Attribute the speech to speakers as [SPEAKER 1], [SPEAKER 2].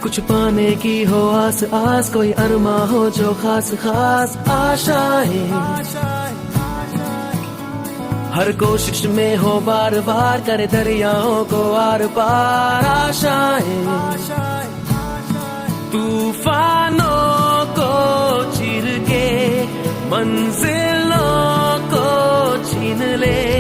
[SPEAKER 1] कुछ पाने की हो आस आस, कोई अरमा हो जो खास खास आशाएं, हर कोशिश में हो बार बार, करे दरियाओं को आर पार आशाएं, तूफानों को चीर के मंजिलों को छीन ले।